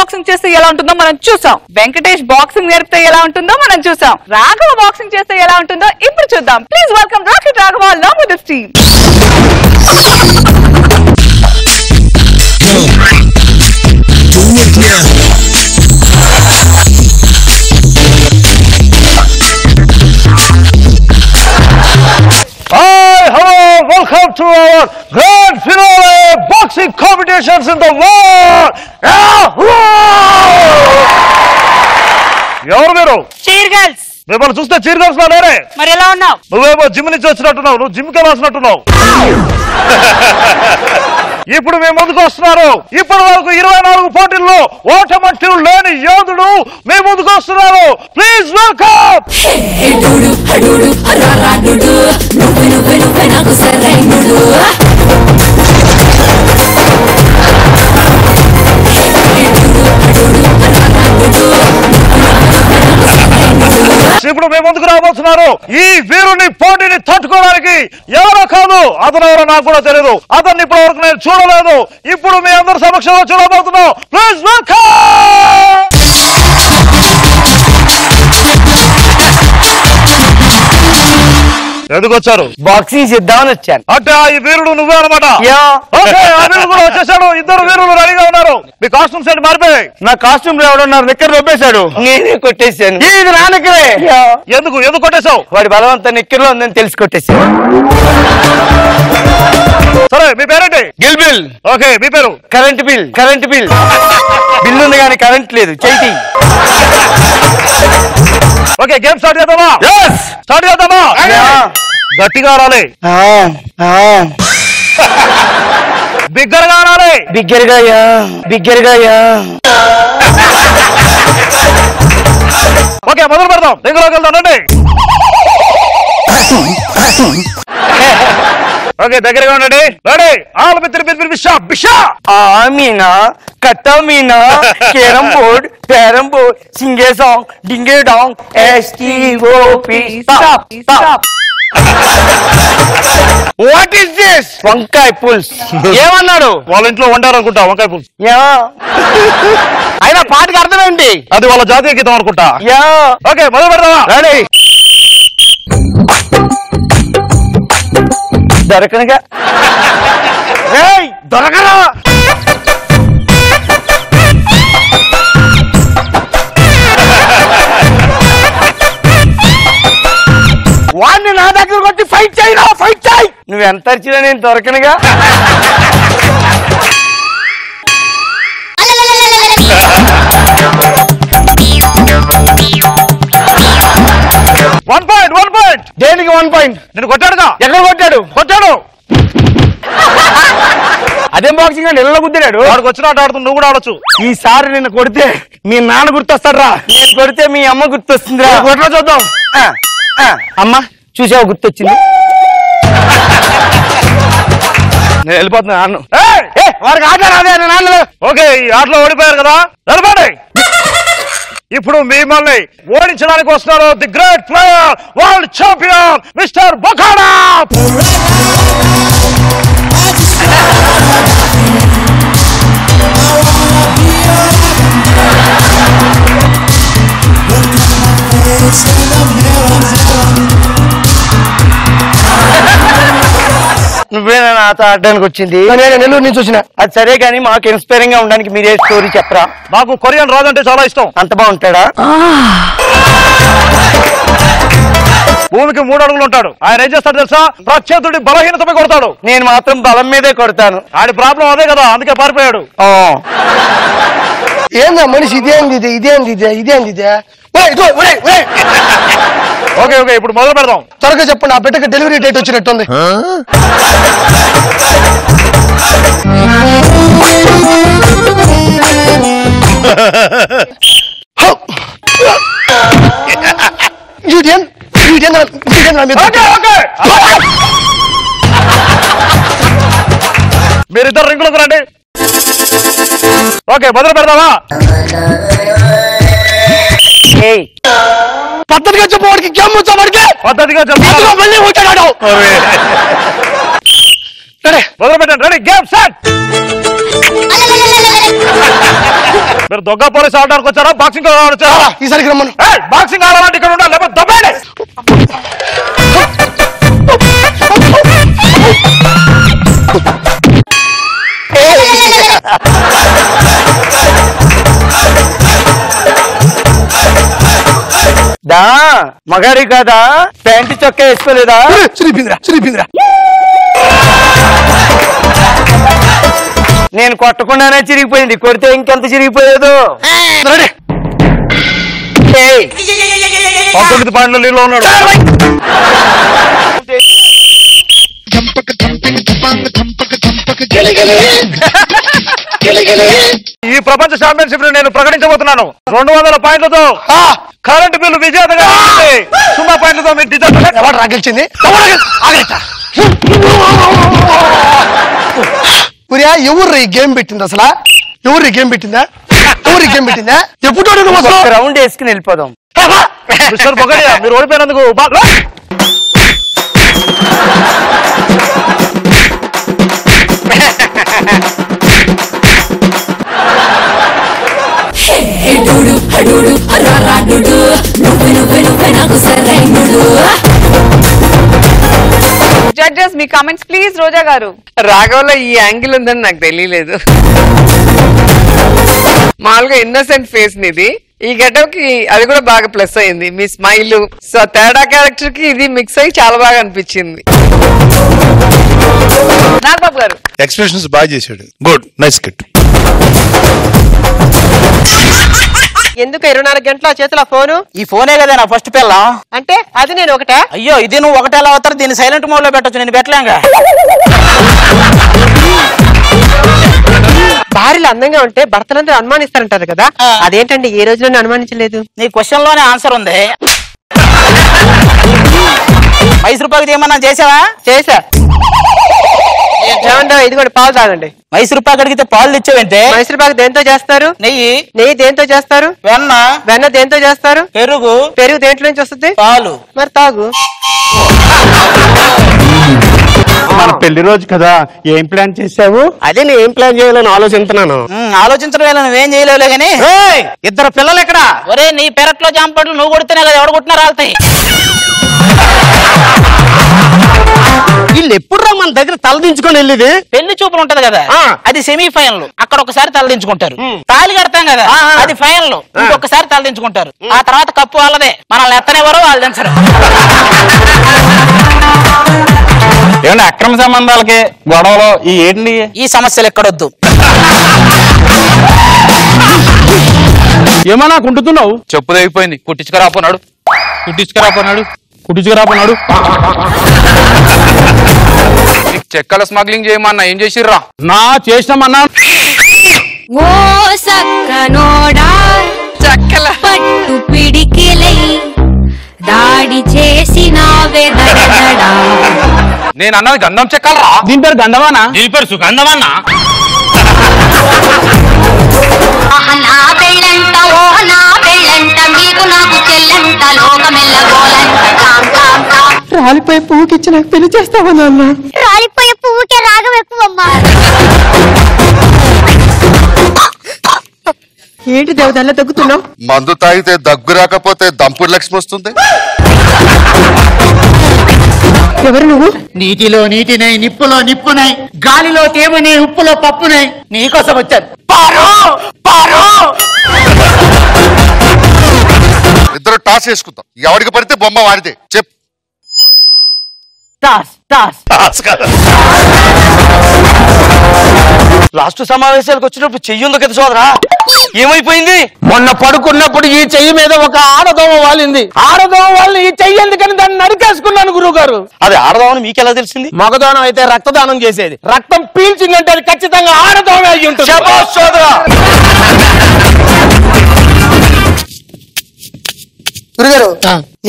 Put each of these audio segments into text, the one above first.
Boxing చేస్తే ఎలా ఉంటుందో మనం చూసాం. వెంకటేష్ బాక్సింగ్ నేర్పితే ఎలా ఉంటుందో మనం చూసాం. రాఘవ బాక్సింగ్ చేస్తే ఎలా ఉంటుందో ఇప్పుడు చూద్దాం. Please welcome rocket Raghava along with his team. Hi, hello, welcome to our grand finale boxing competitions in the world. ఎవరు మీరు? Cheer girls. మిమ్మల్ని చూస్తే చీర్ గర్ల్స్ లా లేరే. మరి ఎలా ఉన్నావు? నువ్వేమో జిమ్ నుంచి వచ్చినట్టున్నావు. నువ్వు జిమ్ కి వెళ్ళాల్సినట్టున్నావు. ఇప్పుడు మీ ముందుకు వస్తున్నారు. ఇప్పటి వరకు 24 పోటీల్లో ఓటమంటూ లేని యోధుడు మీ ముందుకు వస్తున్నారు. Please welcome. ఇప్పుడు మీ ముందుకు రాబోతున్నారు. ఈ వీరుని పోటీని తట్టుకోవడానికి ఎవరో కాదు, అతను ఎవరో నాకు కూడా తెలియదు. అతన్ని ఇప్పటి వరకు నేను చూడలేదు. ఇప్పుడు మీ అందరి సమక్షంలో చూడబోతున్నాం. Please welcome. ఎందుకు వచ్చారు? బాక్సింగ్ చేద్దామని వచ్చాను. అంటే ఈ వీరుడు నువ్వే అనమాట. కూడా వచ్చేసాడు. ఇద్దరు వీరులు రెడీగా ఉన్నారు. మీ కాస్ట్యూమ్స్ ఏంటి మారిపోయాయి? నా కాస్ట్యూమ్ ఎవడన్నారు? నిక్కర్ రొబ్బేశాడు. నేనే కొట్టేశాను. ఇది నా నిక్కరే. ఎందుకు కొట్టేశావు? వాడి బలవంత నిక్కర్లో ఉందని తెలిసి కొట్టేశాడు. సరే, మీ పేరేంటి? గిల్ బిల్. ఓకే, మీ పేరు? Current bill. బిల్ ఉంది కానీ కరెంట్ లేదు. చైతి. ఓకే, గేమ్ స్టార్ట్ చేద్దామా? స్టార్ట్ చేద్దామా? గట్టిగా రాలే. బిగ్గరగా రాలే. బిగ్గరగా. ఓకే, మొదలు పెడదాం. రింగులోకి వెళ్దాం. రండి. ఓకే, దగ్గరగా ఉండండి. రెడీ. ఆల్ బిషా బిషా. మీనా కట్టా మీనా కేరం బోర్డ్ క్యారం బోర్డ్ సింగే సాంగ్ డింగే డాంగ్ STOP. What is this? వంకాయ పుల్స్. ఏమన్నాడు? వాళ్ళ ఇంట్లో వండారనుకుంటా వంకాయ పులుసు. అయినా పాటకి అర్థమేంటి? అది వాళ్ళ జాతీయ గీతం అనుకుంటా. ఓకే, మొదలు పెడదామా? రెడీ. దొరకనగా దొరకరా. వాడిని నా దగ్గర కొట్టి ఫైట్ చేయి. నువ్వు ఎంత అరిచినా నేను దొరకనుగా. One point. దేనికి 1 పాయింట్? నేను కొట్టాడుగా. ఎక్కడ కొట్టాడు? అదేం బాక్సింగ్ అండి? ఇళ్ళ గుద్దాడు. వాడికి వచ్చినట్టు ఆడుతుంది. నువ్వు కూడా ఆడొచ్చు. ఈసారి నిన్ను కొడితే మీ నాన్న గుర్తొస్తాడ్రా. నేను కొడితే మీ అమ్మ గుర్తొస్తుంది. కొట్లా చూద్దాం. అమ్మ చూసావు, గుర్తొచ్చింది. నేను వెళ్ళిపోతున్నా. వాడికి ఆట రాదే నాన్న. ఓకే, ఈ ఆటలో ఓడిపోయారు కదా. నిలబడి. ఇప్పుడు మిమ్మల్ని ఓడించడానికి వస్తున్నారు the great player, world champion mister బొకాడా. నువ్వేనా నాతో ఆడడానికి వచ్చింది? నెల్లూరు నుంచి వచ్చిన. అది సరే కానీ మాకు ఇన్స్పైరింగ్ గా ఉండడానికి మీరే స్టోరీ చెప్పరా. నాకు కొరియన్ రాజంటే చాలా ఇష్టం. అంత బాగుంటాడా? భూమికి 3 అడుగులు ఉంటాడు. ఆయన ఏం చేస్తాడు తెలుసా? ప్రత్యర్థుడి బలహీనతపై కొడతాడు. నేను మాత్రం బలం మీదే కొడతాను. ఆడి ప్రాబ్లం అదే కదా, అందుకే పారిపోయాడు. ఏందా మనిషి? ఇదేంది? ఓకే, ఇప్పుడు మొదలు పెడదాం. త్వరగా చెప్పండి. ఆ బిడ్డకి డెలివరీ డేట్ వచ్చినట్టుంది. మీరిద్దరు రింగులకు రండి. ఓకే, మొదలు పెడదామా? పద్ధతిగా చెప్పవాడికి పద్ధతిగా చెప్పాలి. మళ్ళీ ఉంటాడు. మొదలు పెట్టండి. Ready, game set. మీరు దొంగ పోలీసు ఆడడానికి వచ్చారా బాక్సింగ్ వచ్చారా? ఈసారికి రమ్మను. బాక్సింగ్ ఆడాలంటే ఇక్కడ ఉండాలి, లేకపోతే దొబ్బేయండి. దా మగాడి కాదా, ప్యాంటు చొక్కా వేసుకోలేదా? చిరిపిందిరా. నేను కొట్టకుండానే చిరిగిపోయింది, కొడితే ఇంకెంత చిరిగిపోయేదు. 19 పాయింట్ల లీడ్లో ఉన్నాడు. ఈ ప్రపంచ ఛాంపియన్షిప్ నేను ప్రకటించబోతున్నాను. 200 పాయింట్లతో కరెంట్ బిల్లు విజేతగా 0 పాయింట్లతో మీరు ఎవరు రాగలిచింది? ఎవరు ఈ గేమ్ పెట్టింది అసలు? ఎవరు ఈ గేమ్ పెట్టిందా? ఎప్పుడు రౌండ్ వేసుకుని వెళ్ళిపోదాం. మిస్టర్ బొగడియా, మీరు ఓడిపోయినందుకు జడ్జెస్ మీ కామెంట్స్ ప్లీజ్. రోజా గారు, రాఘవలో ఈ యాంగిల్ ఉందని నాకు తెలియలేదు. మామూలుగా ఇన్నోసెంట్ ఫేస్ నిది, ఈ గెటప్ కి అది కూడా బాగా ప్లస్ అయింది, మీ స్మైల్. సో తేడా క్యారెక్టర్ కి ఇది మిక్స్ అయ్యి చాలా బాగా అనిపించింది. నాగబాబు గారు, ఎక్స్ప్రెషన్స్ బాగా చేశాడు. Good, nice skit. ఎందుకు 24 గంటల చేతిలో ఫోను? ఈ ఫోనే కదా నా ఫస్ట్ పిల్ల. అంటే అది నేను ఒకటే. అయ్యో, ఇది నువ్వు ఒకటే ఎలా అవుతారు? దీన్ని సైలెంట్ మోడ్ లో పెట్టచ్చు, నేను పెట్టలేంగా. భార్యలు అందంగా ఉంటే భర్తలందరూ అనుమానిస్తారంటారు కదా, అదేంటండి ఏ రోజులోనే అనుమానించలేదు? నీ క్వశ్చన్ లోనే ఆన్సర్ ఉంది. 5 రూపాయలకి ఏమన్నా చేసావా? చేసా. ఇది కూడా పాలు తాగండి. 5 రూపాయలు అడిగితే పాలు తెచ్చావంటే? మైసూర్ పాకు దేంతో చేస్తారు? నెయ్యి దేంతో చేస్తారు? వెన్న దేంతో చేస్తారు? పెరుగు దేంట్లో నుంచి వస్తుంది? పాలు. మరి తాగు. మన పెళ్లి రోజు కదా, ఏం ప్లాన్ చేసావు? అదే నేను ఏం ప్లాన్ చేయాలని ఆలోచిస్తున్నాను. ఆలోచించడం నువ్వేం చేయలేవులే గానీ. 2 పిల్లలు ఎక్కడ? ఒరే, నీ పెరట్లో జాంపట్లు నువ్వు కొడితేనే కదా, ఎవడు కొట్టినా రాలుతాయి. వీళ్ళు ఎప్పుడు రా మన దగ్గర తలదించుకొని వెళ్ళేది? పెళ్లి చూపులు ఉంటది కదా, అది సెమీఫైనల్. అక్కడ ఒకసారి తలదించుకుంటారు. తాళి కడతాం కదా, అది ఫైనల్. ఇంకొకసారి తలదించుకుంటారు. ఆ తర్వాత కప్పు వాళ్ళదే, మనల్ని ఎత్తనేవారు వాళ్ళు దించరు. ఏమన్నా అక్రమ సంబంధాలకి గొడవలు ఈ ఏంటి? ఈ సమస్యలు ఎక్కడొద్దు. ఏమన్నా కుంటున్నావు? చెప్పు తెగిపోయింది, కుట్టించుకురాపోనాడు. చెక్కల స్మగ్లింగ్ చేయమన్నా, ఏం చేసిర్రా? నా చేసినామన్నా. ఓ సక్కనోడా చక్కల పట్టు పిడికిలై దాడి చేసినావే దడదడా. నేను అన్నది గంధం చెక్కలరా. దీని పేరు గంధమానా? దీని పేరు సుగంధమన్నా. నా పెళ్ళంట ఓ నా పెళ్ళంట మీకు నాకు చెల్లంట లోకమెల్లగోలంట. రాలిపోయే పువ్వుకిచ్చి నాకు పెళ్లి చేస్తావా నాన్న? రాలిపోయే పువ్వుకే రాగం ఎక్కువమ్మా. ఏంటి దేవదల్లా దగ్గుతున్నావు? మందు తాగితే దగ్గు రాకపోతే దంపుడు లక్ష్మి వస్తుంది. ఎవరు నువ్వు? నీటిలో నీటినై, నిప్పులో నిప్పునై, గాలిలో తేమనై, ఉప్పులో పప్పునై, నీకోసం వచ్చాను. ఇద్దరు టాస్ వేసుకుందాం, ఎవరికి పడితే బొమ్మ వాడితే. చెప్. లాస్ట్ సమావేశాలకు వచ్చినప్పుడు చెయ్యి ఉంది కదా సోదరా, ఏమైపోయింది? మొన్న పడుకున్నప్పుడు ఈ చెయ్యి మీద ఒక ఆడదోమ వాలింది. ఆడదోమ వాళ్ళని ఈ చెయ్యి ఎందుకని దాన్ని నరికేసుకున్నాను గురువు గారు. అది ఆడదోమని మీకెలా తెలిసింది? మగదోనం అయితే రక్తదానం చేసేది, రక్తం పీల్చిందంటే అది ఖచ్చితంగా ఆడదోమ అయ్యి ఉంటుంది. సోదరా, గురుగారు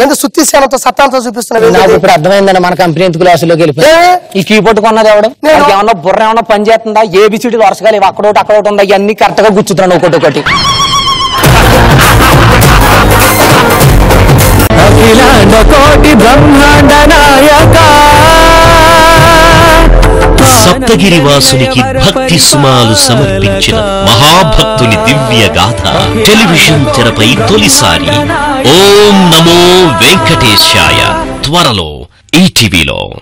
ఎంత సుత్తి సేనతో సత్తాంతో చూపిస్తున్నారు? నాకు ఇప్పుడు అర్థమైందండి మన కంపెనీ ఎందుకు లాసులోకి వెళ్ళిపోయి. ఈ కీబోర్డ్ కొన్నది ఎవడు? ఏమన్నా బుర్ర ఏమన్నా పని చేస్తుందా? ఏబిసిడి వరుసగా లేవు, అక్కడోటి అక్కడోటి ఉందా, ఇవన్నీ కరెక్ట్ గా గుచ్చుతున్నాను ఒకటి ఒకటి. కోటి బ్రహ్మాండ నాయక దత్తగిరివాసునికి భక్తి సుమాలు సమర్పించిన మహాభక్తుని దివ్య గాథ టెలివిజన్ తెరపై తొలిసారి. ఓం నమో వెంకటేశాయ త్వరలో ఈటీవీలో.